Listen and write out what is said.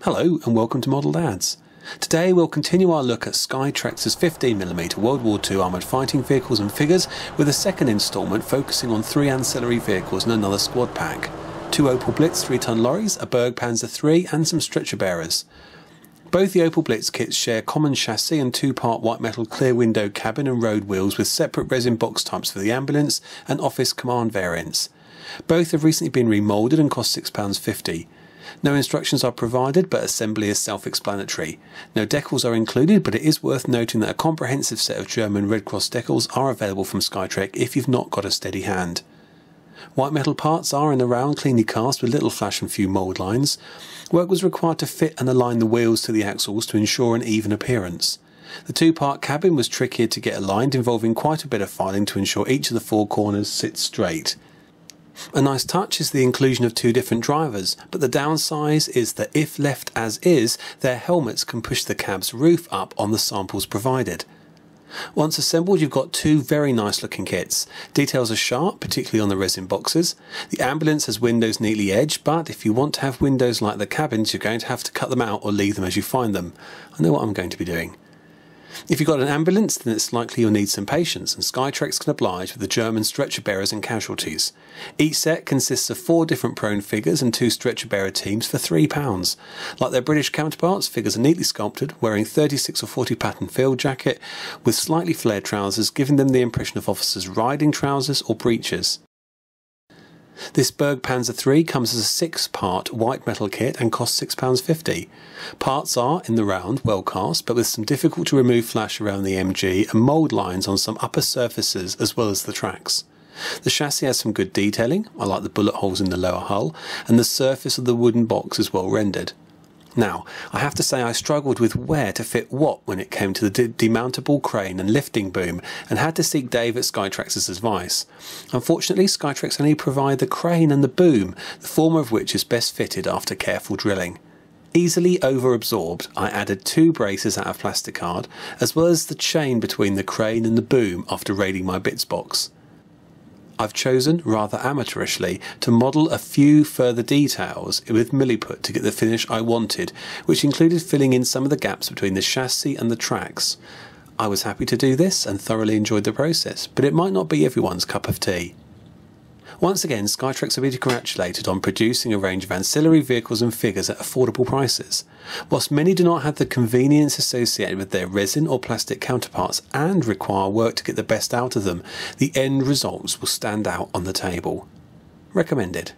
Hello and welcome to Modelled Ads. Today we'll continue our look at Skytrex's 15mm World War II armoured fighting vehicles and figures, with a second instalment focusing on 3 ancillary vehicles and another squad pack. 2 Opel Blitz 3-ton lorries, a Berg Panzer III and some stretcher bearers. Both the Opel Blitz kits share common chassis and 2-part white metal clear window cabin and road wheels with separate resin box types for the ambulance and office command variants. Both have recently been remoulded and cost £6.50. No instructions are provided, but assembly is self-explanatory. No decals are included, but it is worth noting that a comprehensive set of German Red Cross decals are available from Skytrex if you've not got a steady hand. White metal parts are in the round cleanly cast with little flash and few mould lines. Work was required to fit and align the wheels to the axles to ensure an even appearance. The 2-part cabin was trickier to get aligned, involving quite a bit of filing to ensure each of the 4 corners sits straight. A nice touch is the inclusion of 2 different drivers, but the downside is that if left as is, their helmets can push the cab's roof up on the samples provided. Once assembled, you've got 2 very nice looking kits. Details are sharp, particularly on the resin boxes. The ambulance has windows neatly edged, but if you want to have windows like the cabins, you're going to have to cut them out or leave them as you find them. I know what I'm going to be doing. If you've got an ambulance, then it's likely you'll need some patience, and Skytrex can oblige with the German stretcher bearers and casualties. Each set consists of 4 different prone figures and 2 stretcher bearer teams for £3. Like their British counterparts, figures are neatly sculpted, wearing 36 or 40 pattern field jacket with slightly flared trousers, giving them the impression of officers' riding trousers or breeches. This Berg Panzer III comes as a 6-part white metal kit and costs £6.50. Parts are, in the round, well cast, but with some difficult to remove flash around the MG and mould lines on some upper surfaces as well as the tracks. The chassis has some good detailing, I like the bullet holes in the lower hull, and the surface of the wooden box is well rendered. Now, I have to say I struggled with where to fit what when it came to the demountable crane and lifting boom, and had to seek Dave at Skytrex's advice. Unfortunately, Skytrex only provide the crane and the boom, the former of which is best fitted after careful drilling. Easily over-absorbed, I added 2 braces out of plasticard, as well as the chain between the crane and the boom after raiding my bits box. I've chosen, rather amateurishly, to model a few further details with milliput to get the finish I wanted, which included filling in some of the gaps between the chassis and the tracks. I was happy to do this and thoroughly enjoyed the process, but it might not be everyone's cup of tea. Once again, Skytrex are to be congratulated on producing a range of ancillary vehicles and figures at affordable prices. Whilst many do not have the convenience associated with their resin or plastic counterparts and require work to get the best out of them, the end results will stand out on the table. Recommended.